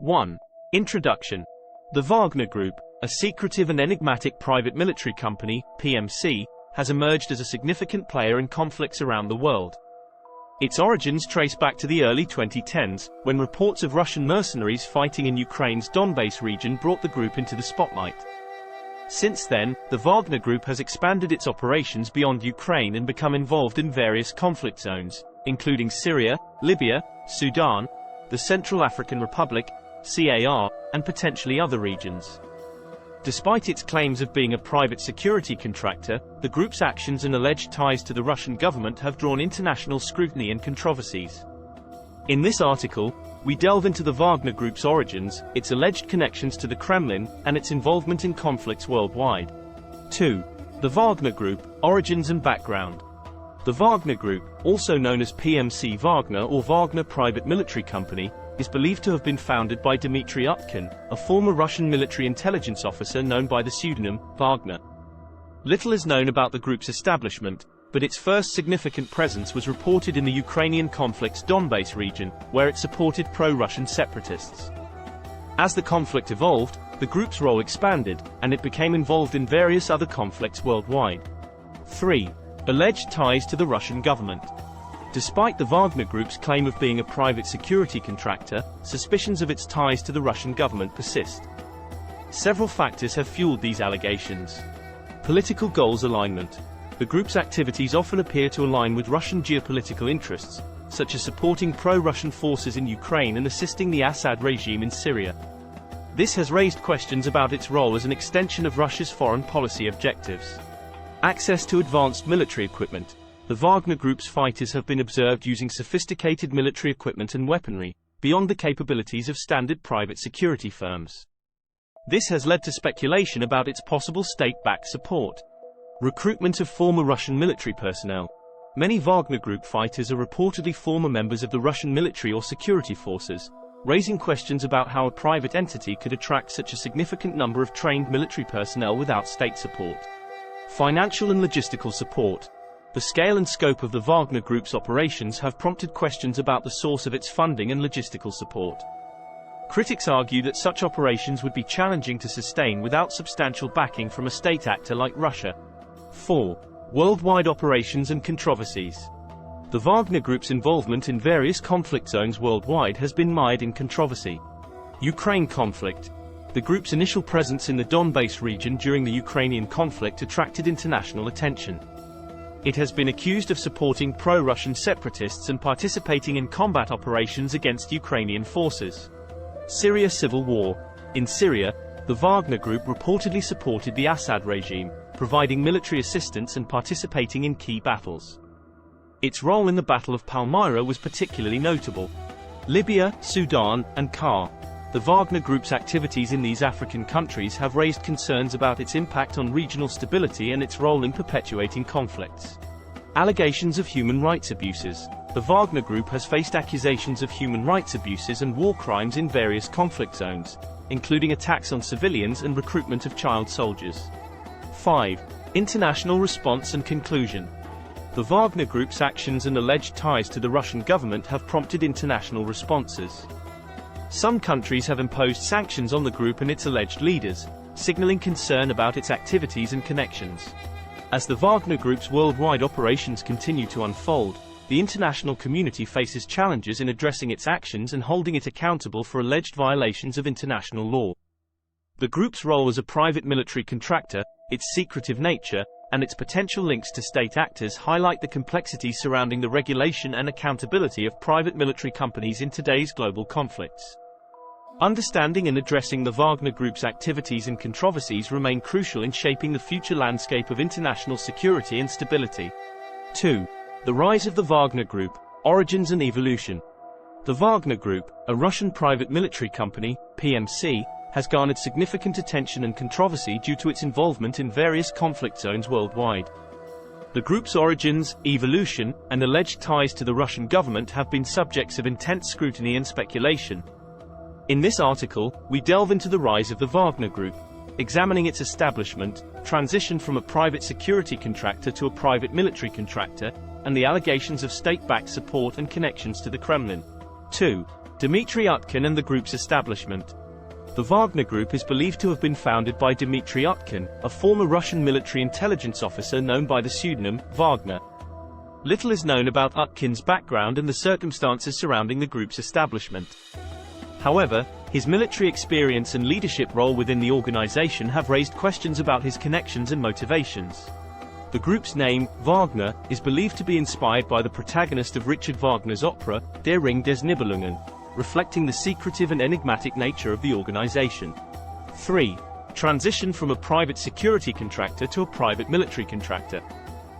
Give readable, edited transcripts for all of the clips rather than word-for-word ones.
1. Introduction. The Wagner Group, a secretive and enigmatic private military company, PMC, has emerged as a significant player in conflicts around the world. Its origins trace back to the early 2010s, when reports of Russian mercenaries fighting in Ukraine's Donbass region brought the group into the spotlight. Since then, the Wagner Group has expanded its operations beyond Ukraine and become involved in various conflict zones, including Syria, Libya, Sudan, the Central African Republic, CAR, and potentially other regions. Despite its claims of being a private security contractor, the group's actions and alleged ties to the Russian government have drawn international scrutiny and controversies. In this article, we delve into the Wagner Group's origins, its alleged connections to the Kremlin, and its involvement in conflicts worldwide. 2. The Wagner Group, origins and background. The Wagner Group, also known as PMC Wagner or Wagner Private Military Company, is believed to have been founded by Dmitry Utkin, a former Russian military intelligence officer known by the pseudonym Wagner. Little is known about the group's establishment, but its first significant presence was reported in the Ukrainian conflict's Donbass region, where it supported pro-Russian separatists. As the conflict evolved, the group's role expanded, and it became involved in various other conflicts worldwide. 3. Alleged ties to the Russian government. Despite the Wagner Group's claim of being a private security contractor, suspicions of its ties to the Russian government persist. Several factors have fueled these allegations. Political goals alignment. The group's activities often appear to align with Russian geopolitical interests, such as supporting pro-Russian forces in Ukraine and assisting the Assad regime in Syria. This has raised questions about its role as an extension of Russia's foreign policy objectives. Access to advanced military equipment. The Wagner Group's fighters have been observed using sophisticated military equipment and weaponry, beyond the capabilities of standard private security firms. This has led to speculation about its possible state-backed support. Recruitment of former Russian military personnel. Many Wagner Group fighters are reportedly former members of the Russian military or security forces, raising questions about how a private entity could attract such a significant number of trained military personnel without state support. Financial and logistical support. The scale and scope of the Wagner Group's operations have prompted questions about the source of its funding and logistical support. Critics argue that such operations would be challenging to sustain without substantial backing from a state actor like Russia. 4. Worldwide operations and controversies. The Wagner Group's involvement in various conflict zones worldwide has been mired in controversy. Ukraine conflict. The group's initial presence in the Donbass region during the Ukrainian conflict attracted international attention. It has been accused of supporting pro-Russian separatists and participating in combat operations against Ukrainian forces. Syria civil war. In Syria, the Wagner Group reportedly supported the Assad regime, providing military assistance and participating in key battles. Its role in the Battle of Palmyra was particularly notable. Libya, Sudan, and CAR. The Wagner Group's activities in these African countries have raised concerns about its impact on regional stability and its role in perpetuating conflicts. Allegations of human rights abuses. The Wagner Group has faced accusations of human rights abuses and war crimes in various conflict zones, including attacks on civilians and recruitment of child soldiers. 5. International response and conclusion. The Wagner Group's actions and alleged ties to the Russian government have prompted international responses. Some countries have imposed sanctions on the group and its alleged leaders, signaling concern about its activities and connections. As the Wagner Group's worldwide operations continue to unfold, the international community faces challenges in addressing its actions and holding it accountable for alleged violations of international law. The group's role as a private military contractor, its secretive nature, and its potential links to state actors highlight the complexities surrounding the regulation and accountability of private military companies in today's global conflicts. Understanding and addressing the Wagner Group's activities and controversies remain crucial in shaping the future landscape of international security and stability. 2. The rise of the Wagner Group, origins and evolution. The Wagner Group, a Russian private military company, PMC, has garnered significant attention and controversy due to its involvement in various conflict zones worldwide. The group's origins, evolution, and alleged ties to the Russian government have been subjects of intense scrutiny and speculation. In this article, we delve into the rise of the Wagner Group, examining its establishment, transition from a private security contractor to a private military contractor, and the allegations of state-backed support and connections to the Kremlin. 2. Dmitry Utkin and the group's establishment. The Wagner Group is believed to have been founded by Dmitry Utkin, a former Russian military intelligence officer known by the pseudonym Wagner. Little is known about Utkin's background and the circumstances surrounding the group's establishment. However, his military experience and leadership role within the organization have raised questions about his connections and motivations. The group's name, Wagner, is believed to be inspired by the protagonist of Richard Wagner's opera, Der Ring des Nibelungen, reflecting the secretive and enigmatic nature of the organization. 3. Transition from a private security contractor to a private military contractor.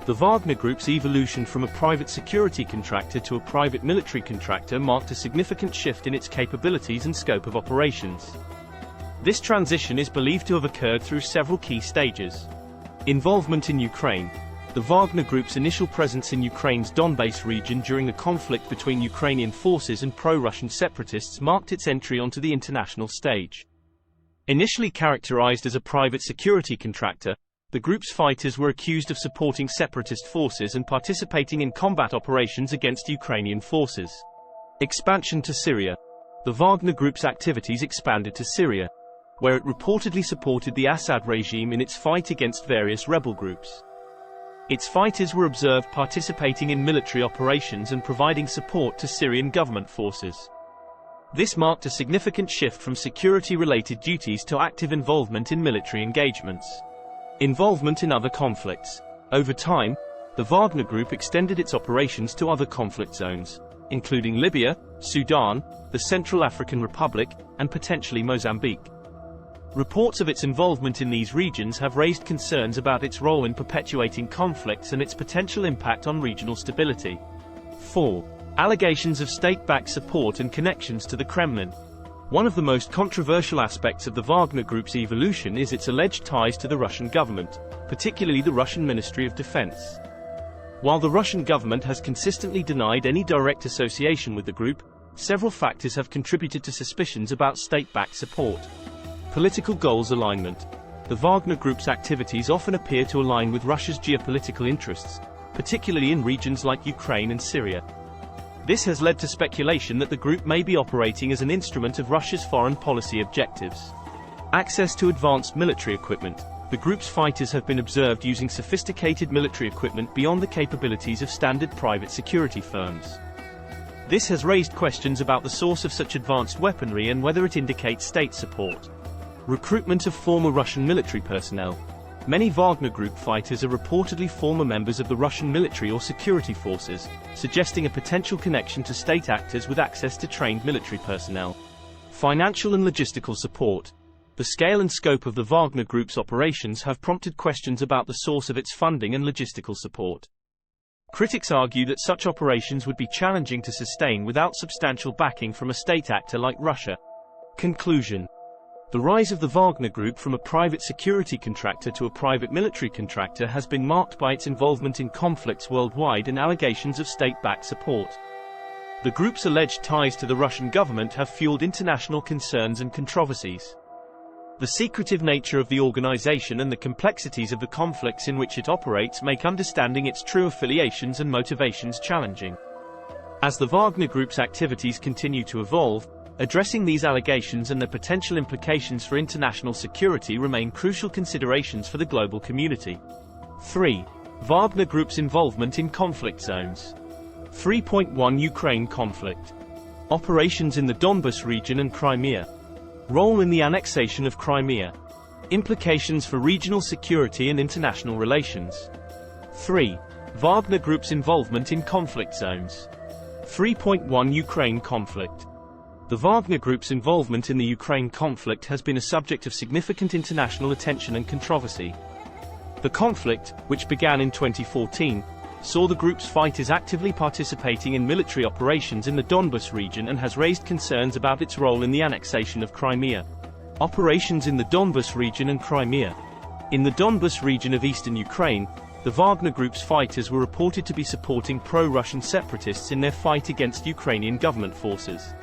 The Wagner Group's evolution from a private security contractor to a private military contractor marked a significant shift in its capabilities and scope of operations. This transition is believed to have occurred through several key stages. Involvement in Ukraine. The Wagner Group's initial presence in Ukraine's Donbas region during a conflict between Ukrainian forces and pro-Russian separatists marked its entry onto the international stage. Initially characterized as a private security contractor, the group's fighters were accused of supporting separatist forces and participating in combat operations against Ukrainian forces. Expansion to Syria. The Wagner Group's activities expanded to Syria, where it reportedly supported the Assad regime in its fight against various rebel groups. Its fighters were observed participating in military operations and providing support to Syrian government forces. This marked a significant shift from security-related duties to active involvement in military engagements. Involvement in other conflicts. Over time, the Wagner Group extended its operations to other conflict zones, including Libya, Sudan, the Central African Republic, and potentially Mozambique. Reports of its involvement in these regions have raised concerns about its role in perpetuating conflicts and its potential impact on regional stability. 4. Allegations of state-backed support and connections to the Kremlin. One of the most controversial aspects of the Wagner Group's evolution is its alleged ties to the Russian government, particularly the Russian Ministry of Defense. While the Russian government has consistently denied any direct association with the group, several factors have contributed to suspicions about state-backed support. Political goals alignment. The Wagner Group's activities often appear to align with Russia's geopolitical interests, particularly in regions like Ukraine and Syria. This has led to speculation that the group may be operating as an instrument of Russia's foreign policy objectives. Access to advanced military equipment. The group's fighters have been observed using sophisticated military equipment beyond the capabilities of standard private security firms. This has raised questions about the source of such advanced weaponry and whether it indicates state support. Recruitment of former Russian military personnel. Many Wagner Group fighters are reportedly former members of the Russian military or security forces, suggesting a potential connection to state actors with access to trained military personnel. Financial and logistical support. The scale and scope of the Wagner Group's operations have prompted questions about the source of its funding and logistical support. Critics argue that such operations would be challenging to sustain without substantial backing from a state actor like Russia. Conclusion. The rise of the Wagner Group from a private security contractor to a private military contractor has been marked by its involvement in conflicts worldwide and allegations of state-backed support. The group's alleged ties to the Russian government have fueled international concerns and controversies. The secretive nature of the organization and the complexities of the conflicts in which it operates make understanding its true affiliations and motivations challenging. As the Wagner Group's activities continue to evolve, addressing these allegations and their potential implications for international security remain crucial considerations for the global community. 3. Wagner Group's involvement in conflict zones. 3.1 Ukraine conflict. Operations in the Donbas region and Crimea. Role in the annexation of Crimea. Implications for regional security and international relations. 3. Wagner Group's involvement in conflict zones. 3.1 Ukraine conflict. The Wagner Group's involvement in the Ukraine conflict has been a subject of significant international attention and controversy. The conflict, which began in 2014, saw the group's fighters actively participating in military operations in the Donbas region and has raised concerns about its role in the annexation of Crimea. Operations in the Donbas region and Crimea. In the Donbas region of eastern Ukraine, the Wagner Group's fighters were reported to be supporting pro-Russian separatists in their fight against Ukrainian government forces.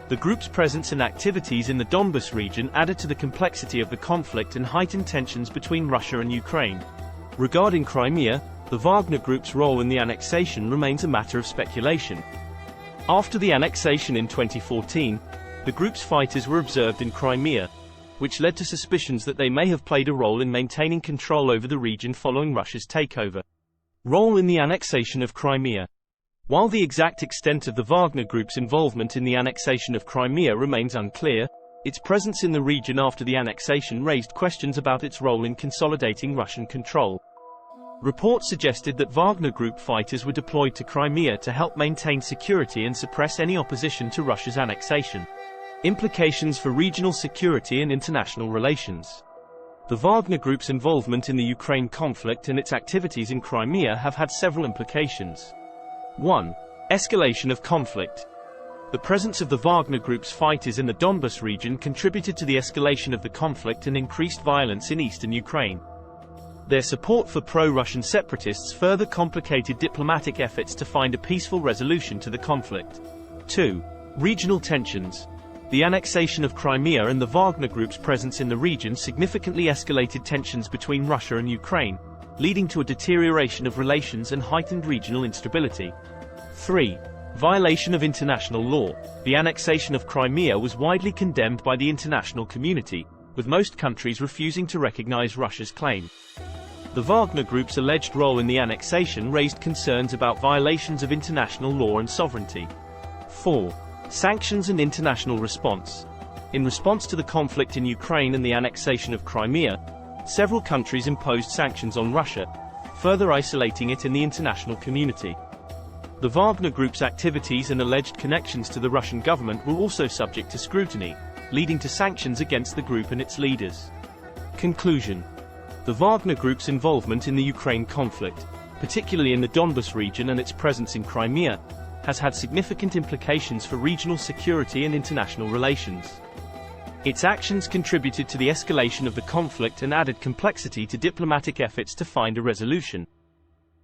The group's presence and activities in the Donbas region added to the complexity of the conflict and heightened tensions between Russia and Ukraine. Regarding Crimea, the Wagner Group's role in the annexation remains a matter of speculation. After the annexation in 2014, the group's fighters were observed in Crimea, which led to suspicions that they may have played a role in maintaining control over the region following Russia's takeover. Role in the annexation of Crimea. While the exact extent of the Wagner Group's involvement in the annexation of Crimea remains unclear, its presence in the region after the annexation raised questions about its role in consolidating Russian control. Reports suggested that Wagner Group fighters were deployed to Crimea to help maintain security and suppress any opposition to Russia's annexation. Implications for regional security and international relations. The Wagner Group's involvement in the Ukraine conflict and its activities in Crimea have had several implications. 1. Escalation of conflict. The presence of the Wagner Group's fighters in the Donbas region contributed to the escalation of the conflict and increased violence in eastern Ukraine. Their support for pro-Russian separatists further complicated diplomatic efforts to find a peaceful resolution to the conflict. 2. Regional tensions. The annexation of Crimea and the Wagner Group's presence in the region significantly escalated tensions between Russia and Ukraine, leading to a deterioration of relations and heightened regional instability. 3. Violation of international law. The annexation of Crimea was widely condemned by the international community, with most countries refusing to recognize Russia's claim. The Wagner Group's alleged role in the annexation raised concerns about violations of international law and sovereignty. 4. Sanctions and international response. In response to the conflict in Ukraine and the annexation of Crimea, several countries imposed sanctions on Russia, further isolating it in the international community. The Wagner Group's activities and alleged connections to the Russian government were also subject to scrutiny, leading to sanctions against the group and its leaders. Conclusion. The Wagner Group's involvement in the Ukraine conflict, particularly in the Donbas region and its presence in Crimea, has had significant implications for regional security and international relations. Its actions contributed to the escalation of the conflict and added complexity to diplomatic efforts to find a resolution.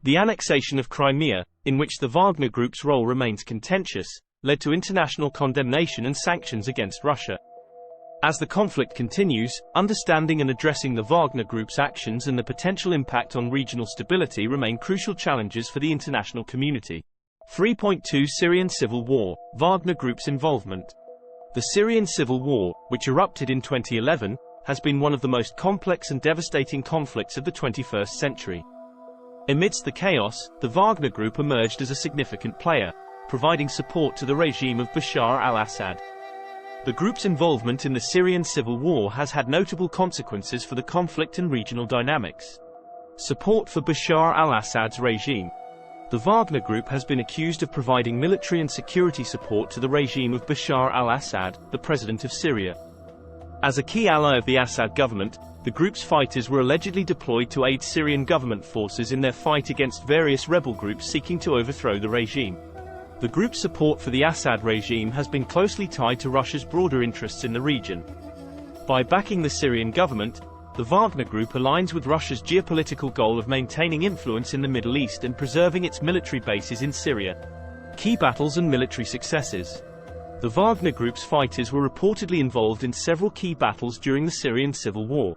The annexation of Crimea, in which the Wagner Group's role remains contentious, led to international condemnation and sanctions against Russia. As the conflict continues, understanding and addressing the Wagner Group's actions and the potential impact on regional stability remain crucial challenges for the international community. 3.2 Syrian Civil War, Wagner Group's involvement. The Syrian Civil War, which erupted in 2011, has been one of the most complex and devastating conflicts of the 21st century. Amidst the chaos, the Wagner Group emerged as a significant player, providing support to the regime of Bashar al-Assad. The group's involvement in the Syrian civil war has had notable consequences for the conflict and regional dynamics. Support for Bashar al-Assad's regime. The Wagner Group has been accused of providing military and security support to the regime of Bashar al-Assad, the president of Syria. As a key ally of the Assad government, the group's fighters were allegedly deployed to aid Syrian government forces in their fight against various rebel groups seeking to overthrow the regime. The group's support for the Assad regime has been closely tied to Russia's broader interests in the region. By backing the Syrian government, the Wagner Group aligns with Russia's geopolitical goal of maintaining influence in the Middle East and preserving its military bases in Syria. Key battles and military successes. The Wagner Group's fighters were reportedly involved in several key battles during the Syrian civil war.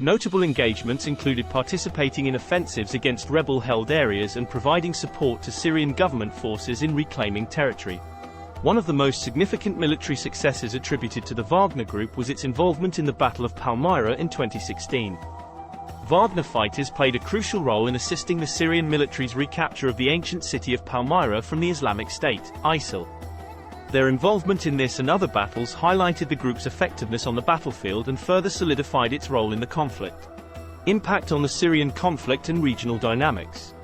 Notable engagements included participating in offensives against rebel-held areas and providing support to Syrian government forces in reclaiming territory. One of the most significant military successes attributed to the Wagner Group was its involvement in the Battle of Palmyra in 2016. Wagner fighters played a crucial role in assisting the Syrian military's recapture of the ancient city of Palmyra from the Islamic State, ISIL. Their involvement in this and other battles highlighted the group's effectiveness on the battlefield and further solidified its role in the conflict. Impact on the Syrian conflict and regional dynamics.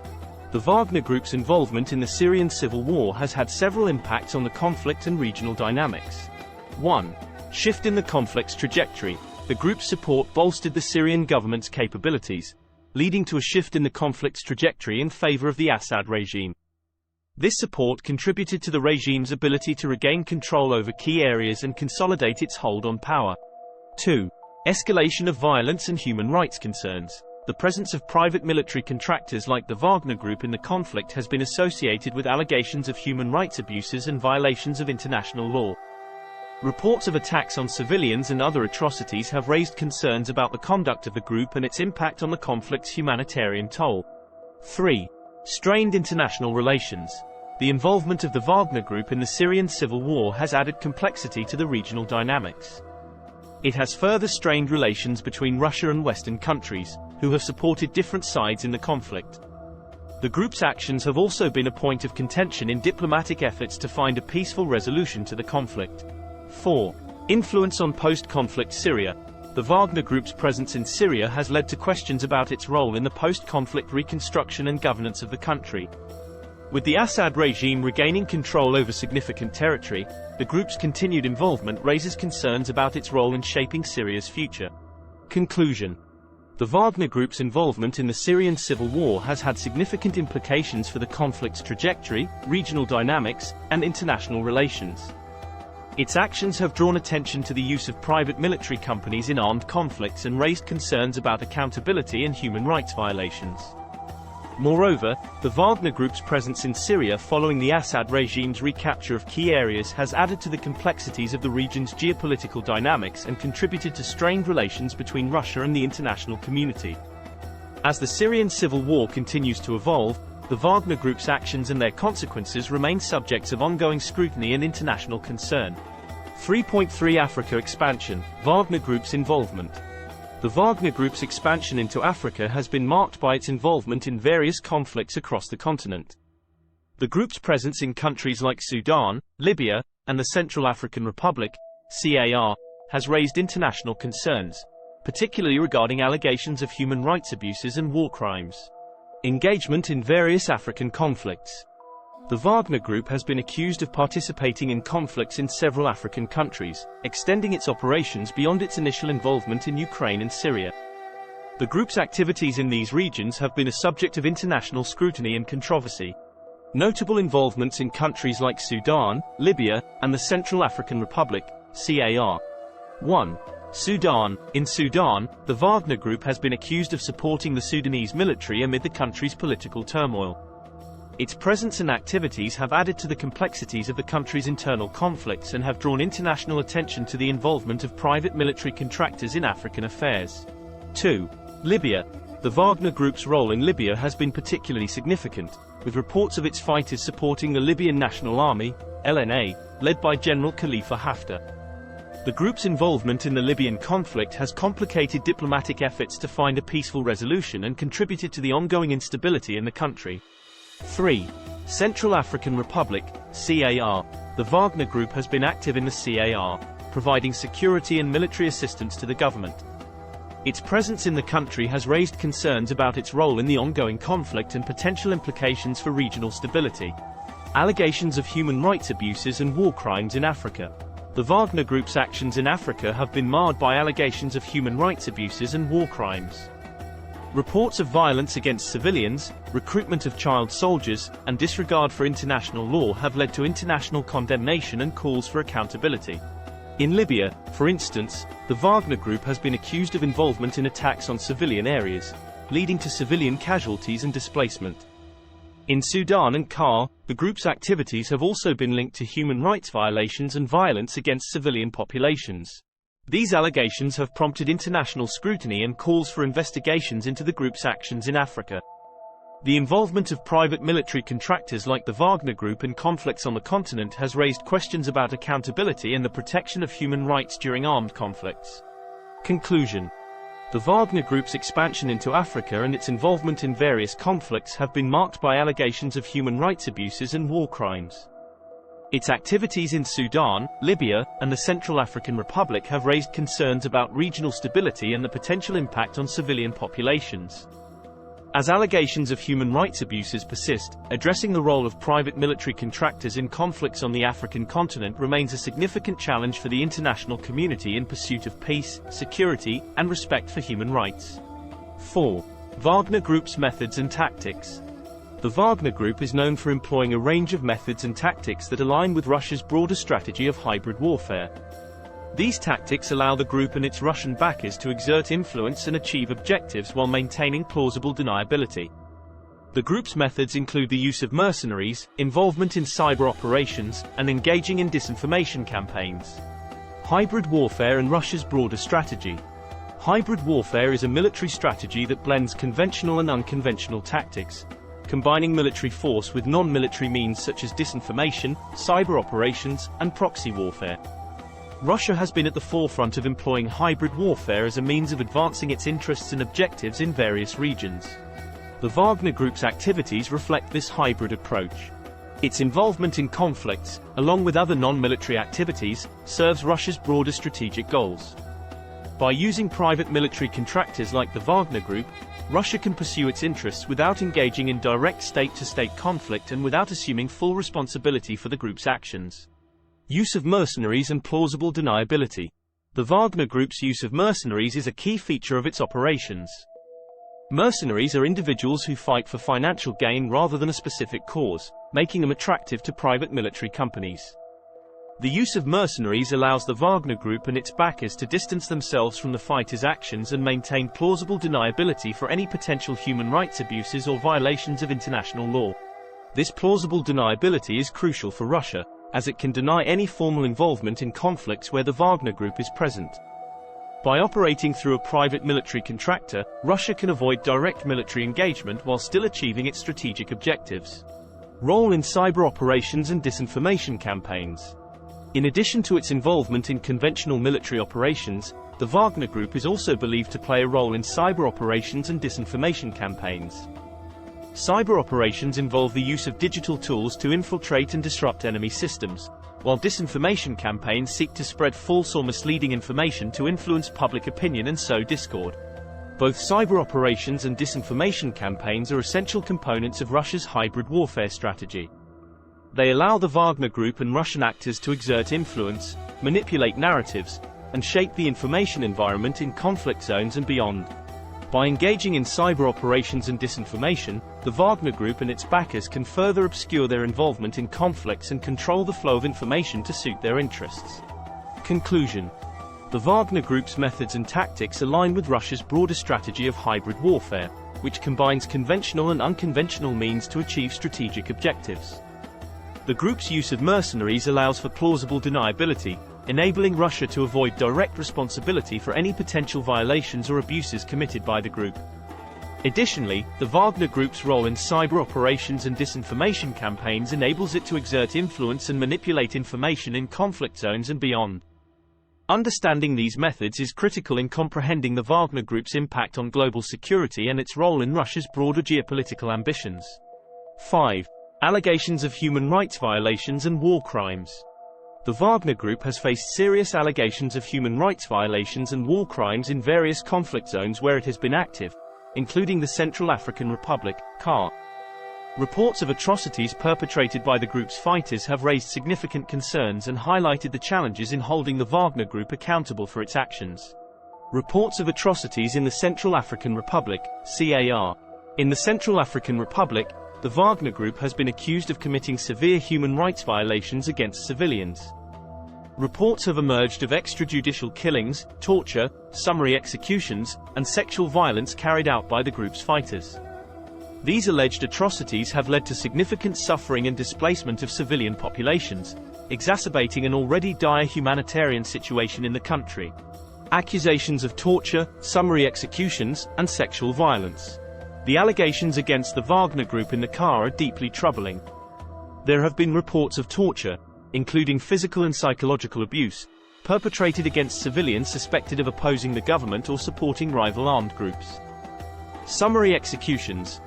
The Wagner Group's involvement in the Syrian civil war has had several impacts on the conflict and regional dynamics. 1. Shift in the conflict's trajectory. The group's support bolstered the Syrian government's capabilities, leading to a shift in the conflict's trajectory in favor of the Assad regime. This support contributed to the regime's ability to regain control over key areas and consolidate its hold on power. 2. Escalation of violence and human rights concerns. The presence of private military contractors like the Wagner Group in the conflict has been associated with allegations of human rights abuses and violations of international law. Reports of attacks on civilians and other atrocities have raised concerns about the conduct of the group and its impact on the conflict's humanitarian toll. 3. Strained international relations. the involvement of the Wagner Group in the Syrian civil war has added complexity to the regional dynamics. It has further strained relations between Russia and Western countries, who have supported different sides in the conflict. The group's actions have also been a point of contention in diplomatic efforts to find a peaceful resolution to the conflict. 4. Influence on post-conflict Syria. The Wagner Group's presence in Syria has led to questions about its role in the post-conflict reconstruction and governance of the country. With the Assad regime regaining control over significant territory, the group's continued involvement raises concerns about its role in shaping Syria's future. Conclusion. The Wagner Group's involvement in the Syrian civil war has had significant implications for the conflict's trajectory, regional dynamics, and international relations. Its actions have drawn attention to the use of private military companies in armed conflicts and raised concerns about accountability and human rights violations. Moreover, the Wagner Group's presence in Syria following the Assad regime's recapture of key areas has added to the complexities of the region's geopolitical dynamics and contributed to strained relations between Russia and the international community. As the Syrian civil war continues to evolve, the Wagner Group's actions and their consequences remain subjects of ongoing scrutiny and international concern. 3.3 Africa expansion, Wagner Group's involvement. The Wagner Group's expansion into Africa has been marked by its involvement in various conflicts across the continent. The group's presence in countries like Sudan, Libya, and the Central African Republic, CAR, has raised international concerns, particularly regarding allegations of human rights abuses and war crimes. Engagement in various African conflicts. The Wagner Group has been accused of participating in conflicts in several African countries, extending its operations beyond its initial involvement in Ukraine and Syria. The group's activities in these regions have been a subject of international scrutiny and controversy. Notable involvements in countries like Sudan, Libya, and the Central African Republic, CAR. 1. Sudan. In Sudan, the Wagner Group has been accused of supporting the Sudanese military amid the country's political turmoil. Its presence and activities have added to the complexities of the country's internal conflicts and have drawn international attention to the involvement of private military contractors in African affairs. 2. Libya. The Wagner Group's role in Libya has been particularly significant, with reports of its fighters supporting the Libyan National Army, LNA, led by General Khalifa Haftar. The group's involvement in the Libyan conflict has complicated diplomatic efforts to find a peaceful resolution and contributed to the ongoing instability in the country. 3. Central African Republic, CAR. The Wagner Group has been active in the CAR, providing security and military assistance to the government. Its presence in the country has raised concerns about its role in the ongoing conflict and potential implications for regional stability. Allegations of human rights abuses and war crimes in Africa. The Wagner Group's actions in Africa have been marred by allegations of human rights abuses and war crimes. Reports of violence against civilians, recruitment of child soldiers, and disregard for international law have led to international condemnation and calls for accountability. In Libya, for instance, the Wagner Group has been accused of involvement in attacks on civilian areas, leading to civilian casualties and displacement. In Sudan and CAR, the group's activities have also been linked to human rights violations and violence against civilian populations. These allegations have prompted international scrutiny and calls for investigations into the group's actions in Africa. The involvement of private military contractors like the Wagner Group in conflicts on the continent has raised questions about accountability and the protection of human rights during armed conflicts. Conclusion. The Wagner Group's expansion into Africa and its involvement in various conflicts have been marked by allegations of human rights abuses and war crimes. Its activities in Sudan, Libya, and the Central African Republic have raised concerns about regional stability and the potential impact on civilian populations. As allegations of human rights abuses persist, addressing the role of private military contractors in conflicts on the African continent remains a significant challenge for the international community in pursuit of peace, security, and respect for human rights. 4. Wagner Group's methods and tactics. The Wagner Group is known for employing a range of methods and tactics that align with Russia's broader strategy of hybrid warfare. These tactics allow the group and its Russian backers to exert influence and achieve objectives while maintaining plausible deniability. The group's methods include the use of mercenaries, involvement in cyber operations, and engaging in disinformation campaigns. Hybrid warfare and Russia's broader strategy. Hybrid warfare is a military strategy that blends conventional and unconventional tactics. combining military force with non-military means such as disinformation, cyber operations, and proxy warfare. Russia has been at the forefront of employing hybrid warfare as a means of advancing its interests and objectives in various regions. The Wagner Group's activities reflect this hybrid approach. Its involvement in conflicts, along with other non-military activities, serves Russia's broader strategic goals. By using private military contractors like the Wagner Group, Russia can pursue its interests without engaging in direct state-to-state conflict and without assuming full responsibility for the group's actions. Use of mercenaries and plausible deniability. The Wagner Group's use of mercenaries is a key feature of its operations. Mercenaries are individuals who fight for financial gain rather than a specific cause, making them attractive to private military companies. The use of mercenaries allows the Wagner Group and its backers to distance themselves from the fighters' actions and maintain plausible deniability for any potential human rights abuses or violations of international law. This plausible deniability is crucial for Russia, as it can deny any formal involvement in conflicts where the Wagner Group is present. By operating through a private military contractor, Russia can avoid direct military engagement while still achieving its strategic objectives. Role in cyber operations and disinformation campaigns. In addition to its involvement in conventional military operations, the Wagner Group is also believed to play a role in cyber operations and disinformation campaigns. Cyber operations involve the use of digital tools to infiltrate and disrupt enemy systems, while disinformation campaigns seek to spread false or misleading information to influence public opinion and sow discord. Both cyber operations and disinformation campaigns are essential components of Russia's hybrid warfare strategy. They allow the Wagner Group and Russian actors to exert influence, manipulate narratives, and shape the information environment in conflict zones and beyond. By engaging in cyber operations and disinformation, the Wagner Group and its backers can further obscure their involvement in conflicts and control the flow of information to suit their interests. Conclusion. The Wagner Group's methods and tactics align with Russia's broader strategy of hybrid warfare, which combines conventional and unconventional means to achieve strategic objectives. The group's use of mercenaries allows for plausible deniability, enabling Russia to avoid direct responsibility for any potential violations or abuses committed by the group. Additionally, the Wagner Group's role in cyber operations and disinformation campaigns enables it to exert influence and manipulate information in conflict zones and beyond. Understanding these methods is critical in comprehending the Wagner Group's impact on global security and its role in Russia's broader geopolitical ambitions. 5. Allegations of human rights violations and war crimes. The Wagner Group has faced serious allegations of human rights violations and war crimes in various conflict zones where it has been active, including the Central African Republic, CAR. Reports of atrocities perpetrated by the group's fighters have raised significant concerns and highlighted the challenges in holding the Wagner Group accountable for its actions. Reports of atrocities in the Central African Republic, CAR. In the Central African Republic, the Wagner Group has been accused of committing severe human rights violations against civilians. Reports have emerged of extrajudicial killings, torture, summary executions, and sexual violence carried out by the group's fighters. These alleged atrocities have led to significant suffering and displacement of civilian populations, exacerbating an already dire humanitarian situation in the country. Accusations of torture, summary executions, and sexual violence. The allegations against the Wagner Group in the CAR are deeply troubling. There have been reports of torture, including physical and psychological abuse, perpetrated against civilians suspected of opposing the government or supporting rival armed groups. Summary executions,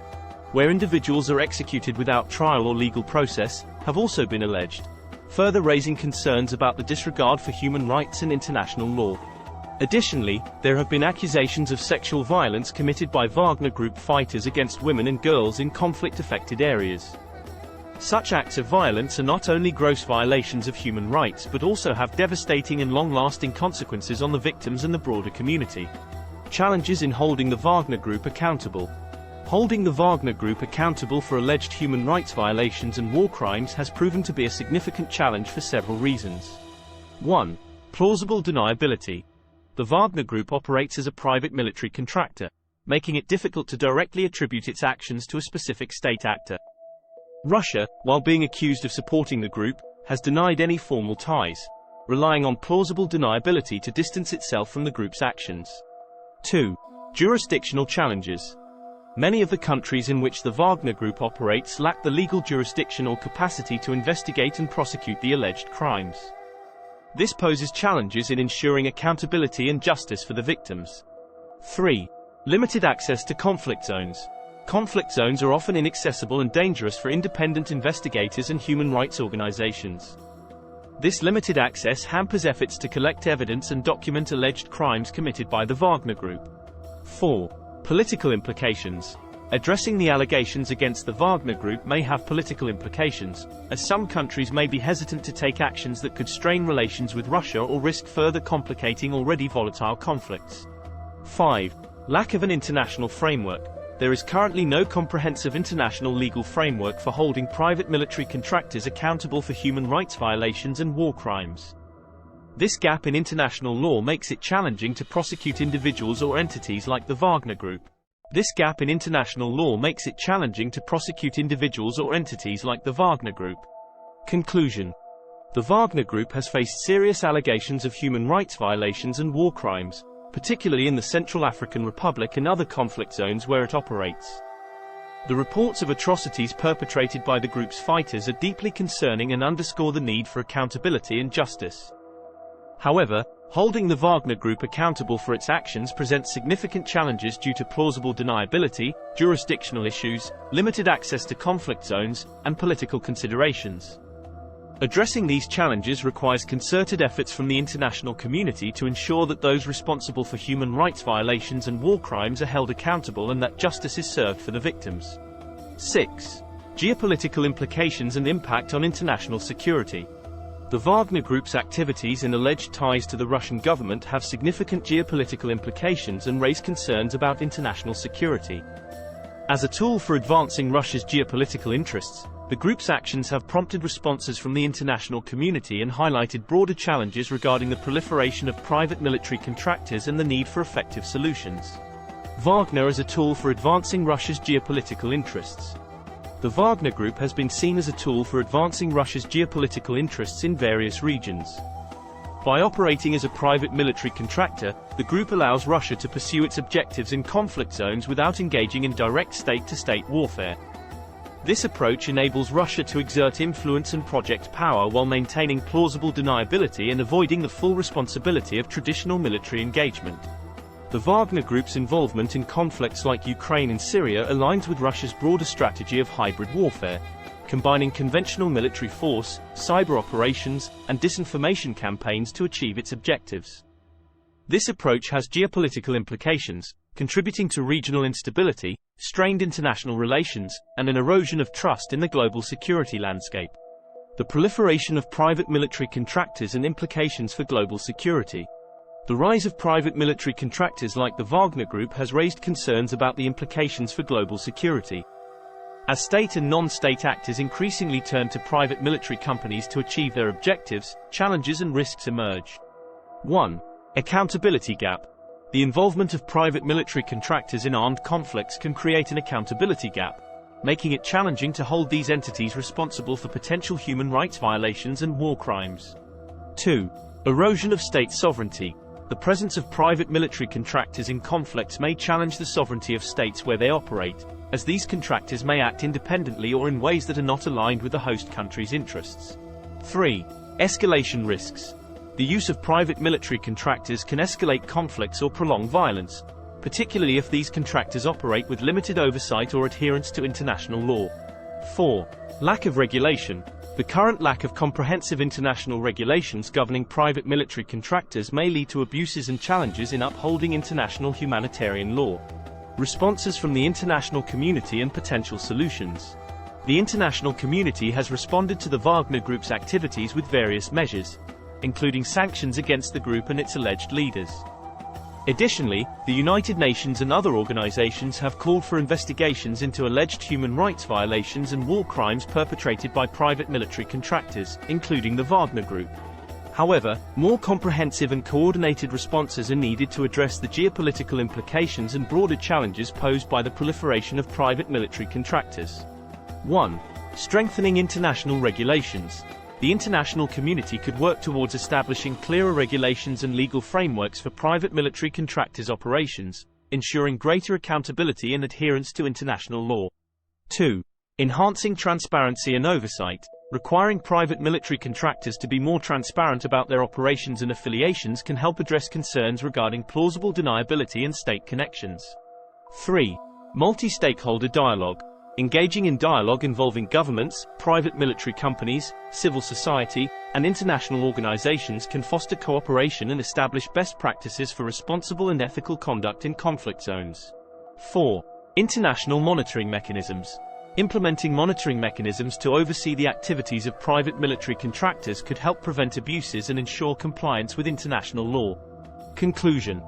where individuals are executed without trial or legal process, have also been alleged, further raising concerns about the disregard for human rights and international law. Additionally, there have been accusations of sexual violence committed by Wagner Group fighters against women and girls in conflict-affected areas. Such acts of violence are not only gross violations of human rights but also have devastating and long-lasting consequences on the victims and the broader community. Challenges in holding the Wagner Group accountable. Holding the Wagner Group accountable for alleged human rights violations and war crimes has proven to be a significant challenge for several reasons. 1. Plausible deniability. The Wagner Group operates as a private military contractor, making it difficult to directly attribute its actions to a specific state actor. Russia, while being accused of supporting the group, has denied any formal ties, relying on plausible deniability to distance itself from the group's actions. 2. Jurisdictional challenges. Many of the countries in which the Wagner Group operates lack the legal jurisdiction or capacity to investigate and prosecute the alleged crimes. This poses challenges in ensuring accountability and justice for the victims. 3. Limited access to conflict zones. Conflict zones are often inaccessible and dangerous for independent investigators and human rights organizations. This limited access hampers efforts to collect evidence and document alleged crimes committed by the Wagner Group. 4. Political implications. Addressing the allegations against the Wagner Group may have political implications, as some countries may be hesitant to take actions that could strain relations with Russia or risk further complicating already volatile conflicts. 5. Lack of an international framework. There is currently no comprehensive international legal framework for holding private military contractors accountable for human rights violations and war crimes. This gap in international law makes it challenging to prosecute individuals or entities like the Wagner Group. Conclusion. The Wagner Group has faced serious allegations of human rights violations and war crimes, particularly in the Central African Republic and other conflict zones where it operates. The reports of atrocities perpetrated by the group's fighters are deeply concerning and underscore the need for accountability and justice. However, holding the Wagner Group accountable for its actions presents significant challenges due to plausible deniability, jurisdictional issues, limited access to conflict zones, and political considerations. Addressing these challenges requires concerted efforts from the international community to ensure that those responsible for human rights violations and war crimes are held accountable and that justice is served for the victims. 6. Geopolitical implications and impact on international security. The Wagner Group's activities and alleged ties to the Russian government have significant geopolitical implications and raise concerns about international security. As a tool for advancing Russia's geopolitical interests, the group's actions have prompted responses from the international community and highlighted broader challenges regarding the proliferation of private military contractors and the need for effective solutions. Wagner as a tool for advancing Russia's geopolitical interests. The Wagner Group has been seen as a tool for advancing Russia's geopolitical interests in various regions. By operating as a private military contractor, the group allows Russia to pursue its objectives in conflict zones without engaging in direct state-to-state warfare. This approach enables Russia to exert influence and project power while maintaining plausible deniability and avoiding the full responsibility of traditional military engagement. The Wagner Group's involvement in conflicts like Ukraine and Syria aligns with Russia's broader strategy of hybrid warfare, combining conventional military force, cyber operations, and disinformation campaigns to achieve its objectives. This approach has geopolitical implications, contributing to regional instability, strained international relations, and an erosion of trust in the global security landscape. The proliferation of private military contractors and implications for global security. The rise of private military contractors like the Wagner Group has raised concerns about the implications for global security. As state and non-state actors increasingly turn to private military companies to achieve their objectives, challenges and risks emerge. 1. Accountability gap. The involvement of private military contractors in armed conflicts can create an accountability gap, making it challenging to hold these entities responsible for potential human rights violations and war crimes. 2. Erosion of state sovereignty. The presence of private military contractors in conflicts may challenge the sovereignty of states where they operate, as these contractors may act independently or in ways that are not aligned with the host country's interests. 3. Escalation risks. The use of private military contractors can escalate conflicts or prolong violence, particularly if these contractors operate with limited oversight or adherence to international law. 4. Lack of regulation. The current lack of comprehensive international regulations governing private military contractors may lead to abuses and challenges in upholding international humanitarian law. Responses from the international community and potential solutions. The international community has responded to the Wagner Group's activities with various measures, including sanctions against the group and its alleged leaders. Additionally, the United Nations and other organizations have called for investigations into alleged human rights violations and war crimes perpetrated by private military contractors, including the Wagner Group. However, more comprehensive and coordinated responses are needed to address the geopolitical implications and broader challenges posed by the proliferation of private military contractors. 1. Strengthening international regulations. The international community could work towards establishing clearer regulations and legal frameworks for private military contractors' operations, ensuring greater accountability and adherence to international law. 2. Enhancing transparency and oversight. Requiring private military contractors to be more transparent about their operations and affiliations can help address concerns regarding plausible deniability and state connections. 3. Multi-stakeholder dialogue. Engaging in dialogue involving governments, private military companies, civil society, and international organizations can foster cooperation and establish best practices for responsible and ethical conduct in conflict zones. 4. International monitoring mechanisms. Implementing monitoring mechanisms to oversee the activities of private military contractors could help prevent abuses and ensure compliance with international law. Conclusion.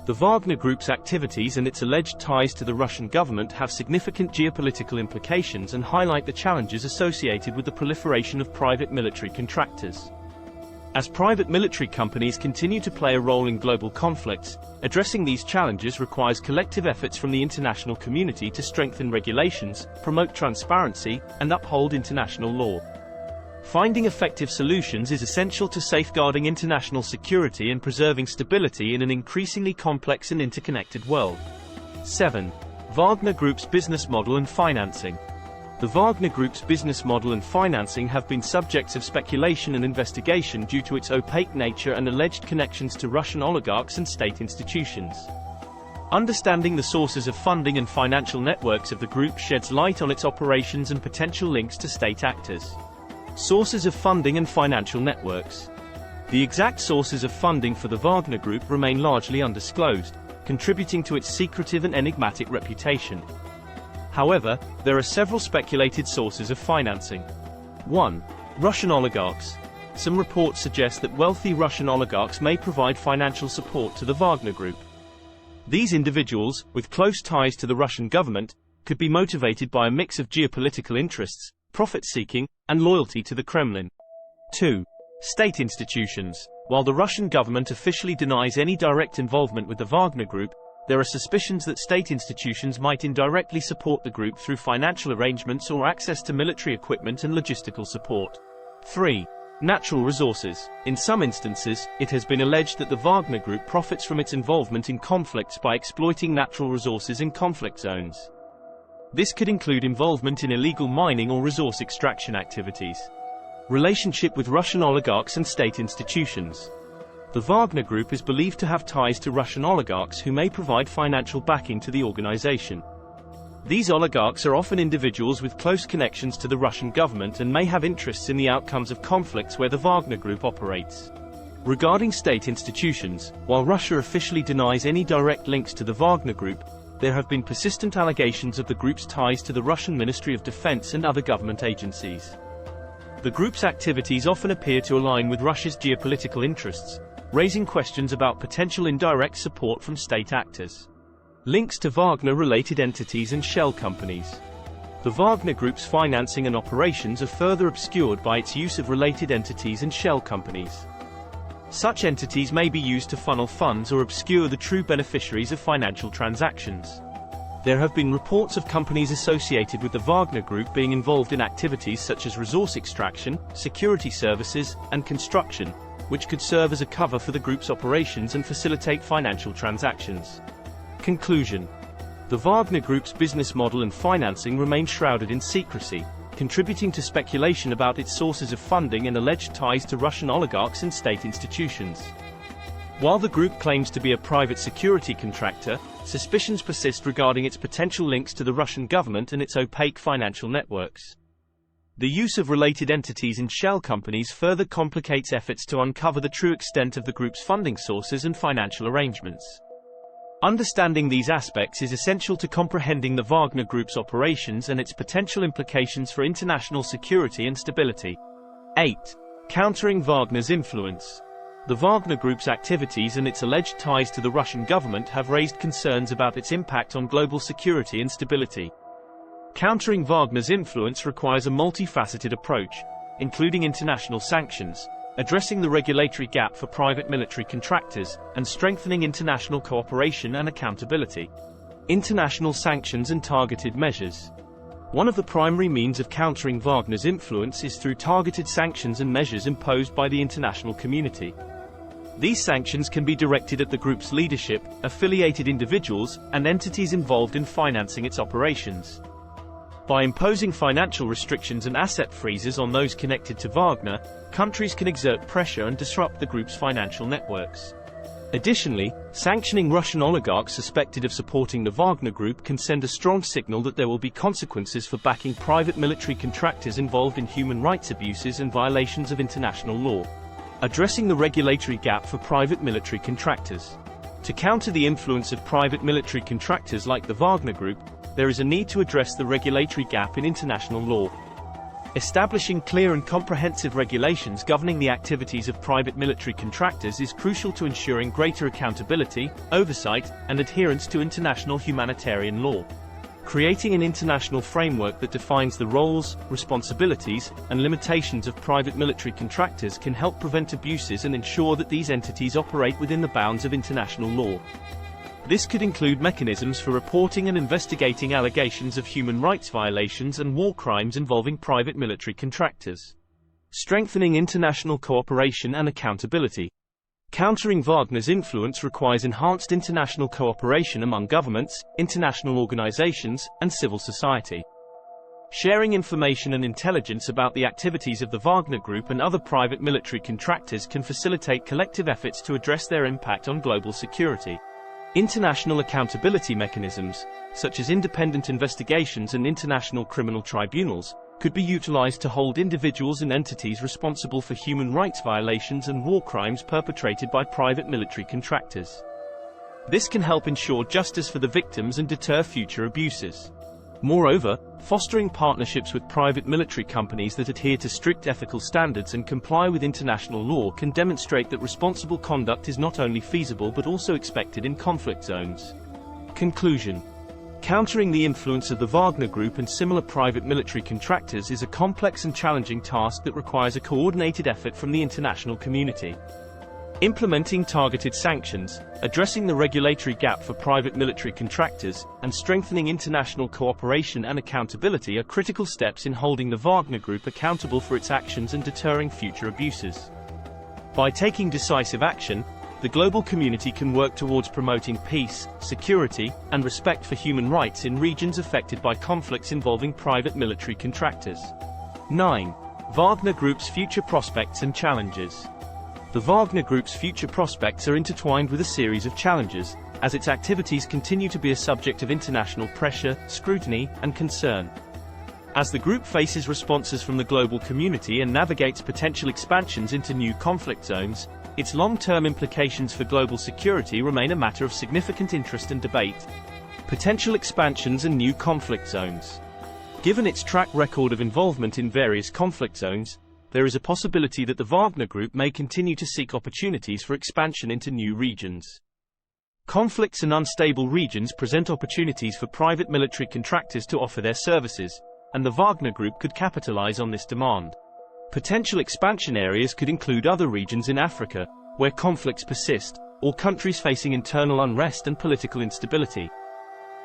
The Wagner Group's activities and its alleged ties to the Russian government have significant geopolitical implications and highlight the challenges associated with the proliferation of private military contractors. As private military companies continue to play a role in global conflicts, addressing these challenges requires collective efforts from the international community to strengthen regulations, promote transparency, and uphold international law. Finding effective solutions is essential to safeguarding international security and preserving stability in an increasingly complex and interconnected world. 7. Wagner Group's business model and financing. The Wagner Group's business model and financing have been subjects of speculation and investigation due to its opaque nature and alleged connections to Russian oligarchs and state institutions. Understanding the sources of funding and financial networks of the group sheds light on its operations and potential links to state actors. Sources of funding and financial networks. The exact sources of funding for the Wagner Group remain largely undisclosed, contributing to its secretive and enigmatic reputation. However, there are several speculated sources of financing. 1. Russian oligarchs. Some reports suggest that wealthy Russian oligarchs may provide financial support to the Wagner Group. These individuals, with close ties to the Russian government, could be motivated by a mix of geopolitical interests, profit-seeking, and loyalty to the Kremlin. 2. State institutions. While the Russian government officially denies any direct involvement with the Wagner Group, there are suspicions that state institutions might indirectly support the group through financial arrangements or access to military equipment and logistical support. 3. Natural resources. In some instances, it has been alleged that the Wagner Group profits from its involvement in conflicts by exploiting natural resources in conflict zones. This could include involvement in illegal mining or resource extraction activities. Relationship with Russian oligarchs and state institutions. The Wagner Group is believed to have ties to Russian oligarchs who may provide financial backing to the organization. These oligarchs are often individuals with close connections to the Russian government and may have interests in the outcomes of conflicts where the Wagner Group operates. Regarding state institutions, while Russia officially denies any direct links to the Wagner Group, there have been persistent allegations of the group's ties to the Russian Ministry of Defense and other government agencies. The group's activities often appear to align with Russia's geopolitical interests, raising questions about potential indirect support from state actors. Links to Wagner-related entities and shell companies. The Wagner Group's financing and operations are further obscured by its use of related entities and shell companies. Such entities may be used to funnel funds or obscure the true beneficiaries of financial transactions. There have been reports of companies associated with the Wagner Group being involved in activities such as resource extraction, security services, and construction, which could serve as a cover for the group's operations and facilitate financial transactions. Conclusion. The Wagner Group's business model and financing remain shrouded in secrecy, contributing to speculation about its sources of funding and alleged ties to Russian oligarchs and state institutions. While the group claims to be a private security contractor, suspicions persist regarding its potential links to the Russian government and its opaque financial networks. The use of related entities and shell companies further complicates efforts to uncover the true extent of the group's funding sources and financial arrangements. Understanding these aspects is essential to comprehending the Wagner Group's operations and its potential implications for international security and stability. 8. Countering Wagner's influence. The Wagner Group's activities and its alleged ties to the Russian government have raised concerns about its impact on global security and stability. Countering Wagner's influence requires a multifaceted approach, including international sanctions, addressing the regulatory gap for private military contractors, and strengthening international cooperation and accountability. International sanctions and targeted measures. One of the primary means of countering Wagner's influence is through targeted sanctions and measures imposed by the international community. These sanctions can be directed at the group's leadership, affiliated individuals, and entities involved in financing its operations. By imposing financial restrictions and asset freezes on those connected to Wagner, countries can exert pressure and disrupt the group's financial networks. Additionally, sanctioning Russian oligarchs suspected of supporting the Wagner Group can send a strong signal that there will be consequences for backing private military contractors involved in human rights abuses and violations of international law. Addressing the regulatory gap for private military contractors. To counter the influence of private military contractors like the Wagner Group, there is a need to address the regulatory gap in international law. Establishing clear and comprehensive regulations governing the activities of private military contractors is crucial to ensuring greater accountability, oversight, and adherence to international humanitarian law. Creating an international framework that defines the roles, responsibilities, and limitations of private military contractors can help prevent abuses and ensure that these entities operate within the bounds of international law. This could include mechanisms for reporting and investigating allegations of human rights violations and war crimes involving private military contractors. Strengthening international cooperation and accountability. Countering Wagner's influence requires enhanced international cooperation among governments, international organizations, and civil society. Sharing information and intelligence about the activities of the Wagner Group and other private military contractors can facilitate collective efforts to address their impact on global security. International accountability mechanisms, such as independent investigations and international criminal tribunals, could be utilized to hold individuals and entities responsible for human rights violations and war crimes perpetrated by private military contractors. This can help ensure justice for the victims and deter future abuses. Moreover, fostering partnerships with private military companies that adhere to strict ethical standards and comply with international law can demonstrate that responsible conduct is not only feasible but also expected in conflict zones. Conclusion. Countering the influence of the Wagner Group and similar private military contractors is a complex and challenging task that requires a coordinated effort from the international community. Implementing targeted sanctions, addressing the regulatory gap for private military contractors, and strengthening international cooperation and accountability are critical steps in holding the Wagner Group accountable for its actions and deterring future abuses. By taking decisive action, the global community can work towards promoting peace, security, and respect for human rights in regions affected by conflicts involving private military contractors. 9. Wagner Group's future prospects and challenges. The Wagner Group's future prospects are intertwined with a series of challenges, as its activities continue to be a subject of international pressure, scrutiny, and concern. As the group faces responses from the global community and navigates potential expansions into new conflict zones, its long-term implications for global security remain a matter of significant interest and debate. Potential expansions and new conflict zones. Given its track record of involvement in various conflict zones, there is a possibility that the Wagner Group may continue to seek opportunities for expansion into new regions. Conflicts and unstable regions present opportunities for private military contractors to offer their services, and the Wagner Group could capitalize on this demand. Potential expansion areas could include other regions in Africa, where conflicts persist, or countries facing internal unrest and political instability.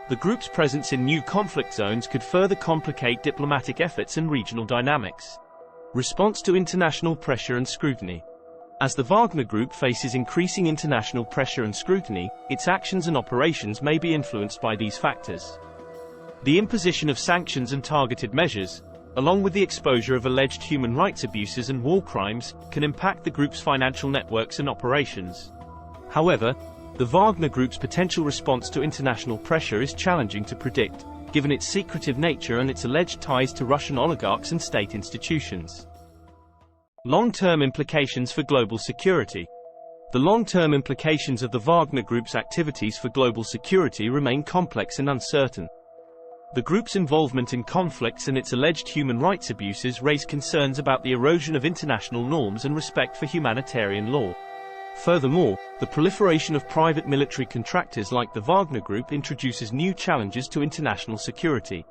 The group's presence in new conflict zones could further complicate diplomatic efforts and regional dynamics. Response to international pressure and scrutiny. As the Wagner Group faces increasing international pressure and scrutiny, its actions and operations may be influenced by these factors. The imposition of sanctions and targeted measures, along with the exposure of alleged human rights abuses and war crimes, can impact the group's financial networks and operations. However, the Wagner Group's potential response to international pressure is challenging to predict, given its secretive nature and its alleged ties to Russian oligarchs and state institutions. Long-term implications for global security. The long-term implications of the Wagner Group's activities for global security remain complex and uncertain. The group's involvement in conflicts and its alleged human rights abuses raise concerns about the erosion of international norms and respect for humanitarian law. Furthermore, the proliferation of private military contractors like the Wagner Group introduces new challenges to international security.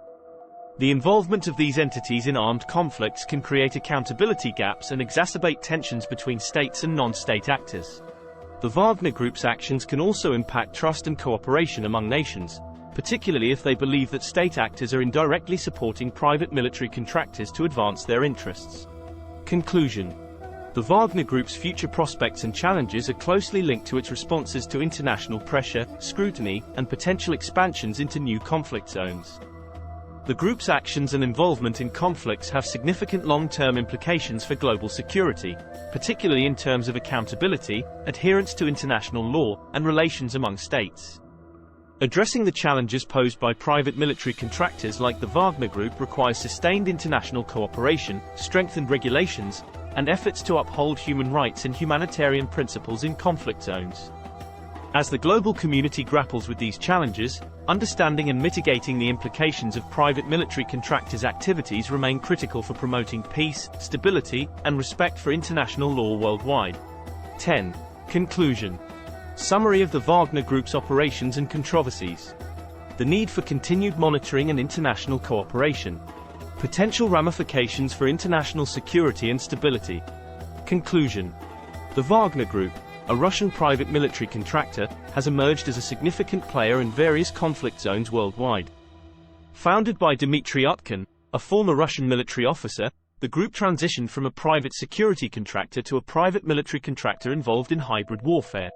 The involvement of these entities in armed conflicts can create accountability gaps and exacerbate tensions between states and non-state actors. The Wagner Group's actions can also impact trust and cooperation among nations, particularly if they believe that state actors are indirectly supporting private military contractors to advance their interests. Conclusion. The Wagner Group's future prospects and challenges are closely linked to its responses to international pressure, scrutiny, and potential expansions into new conflict zones. The group's actions and involvement in conflicts have significant long-term implications for global security, particularly in terms of accountability, adherence to international law, and relations among states. Addressing the challenges posed by private military contractors like the Wagner Group requires sustained international cooperation, strengthened regulations, and efforts to uphold human rights and humanitarian principles in conflict zones. As the global community grapples with these challenges, understanding and mitigating the implications of private military contractors' activities remain critical for promoting peace, stability, and respect for international law worldwide. 10. Conclusion. Summary of the Wagner Group's operations and controversies. The need for continued monitoring and international cooperation. Potential ramifications for international security and stability. Conclusion. The Wagner Group, a Russian private military contractor, has emerged as a significant player in various conflict zones worldwide. Founded by Dmitry Utkin, a former Russian military officer, the group transitioned from a private security contractor to a private military contractor involved in hybrid warfare.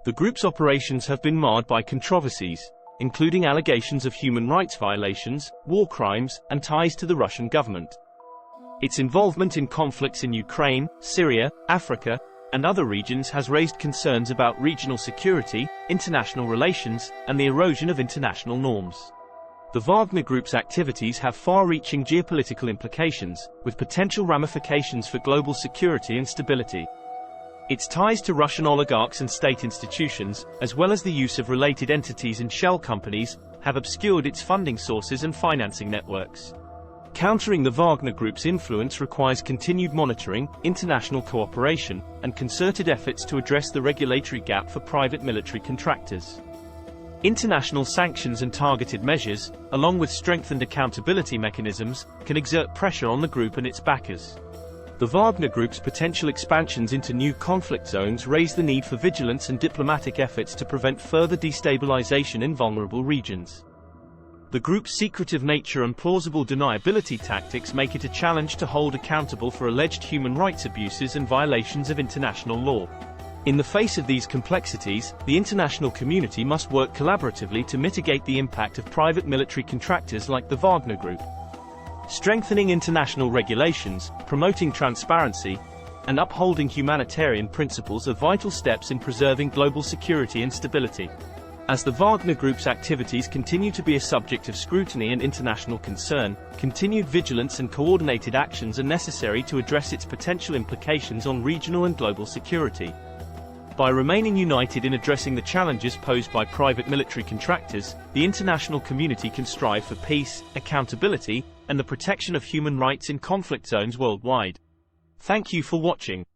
The group's operations have been marred by controversies, including allegations of human rights violations, war crimes, and ties to the Russian government. Its involvement in conflicts in Ukraine, Syria, Africa, and other regions has raised concerns about regional security, international relations, and the erosion of international norms. The Wagner Group's activities have far-reaching geopolitical implications, with potential ramifications for global security and stability. Its ties to Russian oligarchs and state institutions, as well as the use of related entities and shell companies, have obscured its funding sources and financing networks. Countering the Wagner Group's influence requires continued monitoring, international cooperation, and concerted efforts to address the regulatory gap for private military contractors. International sanctions and targeted measures, along with strengthened accountability mechanisms, can exert pressure on the group and its backers. The Wagner Group's potential expansions into new conflict zones raise the need for vigilance and diplomatic efforts to prevent further destabilization in vulnerable regions. The group's secretive nature and plausible deniability tactics make it a challenge to hold accountable for alleged human rights abuses and violations of international law. In the face of these complexities, the international community must work collaboratively to mitigate the impact of private military contractors like the Wagner Group. Strengthening international regulations, promoting transparency, and upholding humanitarian principles are vital steps in preserving global security and stability. As the Wagner Group's activities continue to be a subject of scrutiny and international concern, continued vigilance and coordinated actions are necessary to address its potential implications on regional and global security. By remaining united in addressing the challenges posed by private military contractors, the international community can strive for peace, accountability, and the protection of human rights in conflict zones worldwide. Thank you for watching.